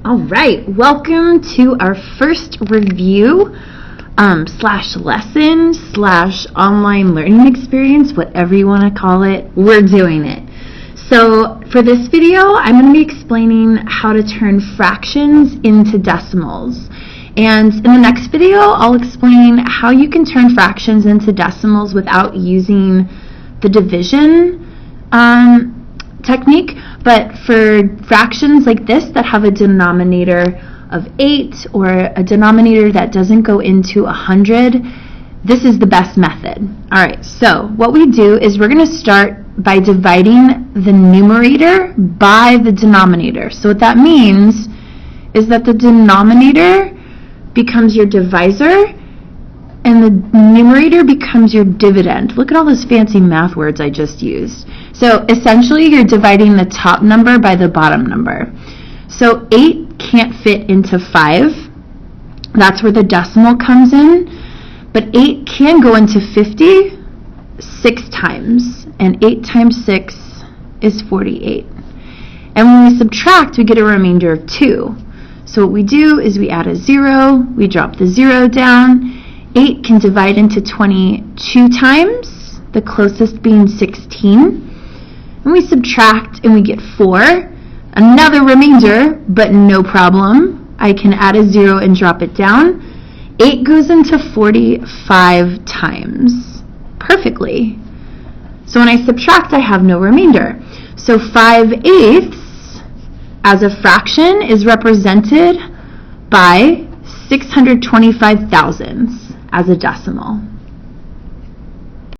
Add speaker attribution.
Speaker 1: All right, welcome to our first review slash lesson slash online learning experience, whatever you want to call it. We're doing it. So for this video, I'm going to be explaining how to turn fractions into decimals. And in the next video, I'll explain how you can turn fractions into decimals without using the division technique. But for fractions like this that have a denominator of 8 or a denominator that doesn't go into 100, this is the best method. All right, so what we do is we're going to start by dividing the numerator by the denominator. So what that means is that the denominator becomes your divisor and the numerator becomes your dividend. Look at all those fancy math words I just used. So essentially you're dividing the top number by the bottom number. So 8 can't fit into 5. That's where the decimal comes in. But 8 can go into 50 6 times. And 8 times 6 is 48. And when we subtract, we get a remainder of 2. So what we do is we add a 0, we drop the 0 down. 8 can divide into 22 times, the closest being 16. And we subtract and we get 4. Another remainder, but no problem. I can add a 0 and drop it down. 8 goes into 45 times perfectly. So when I subtract, I have no remainder. So 5/8 as a fraction is represented by 625 thousandths as a decimal.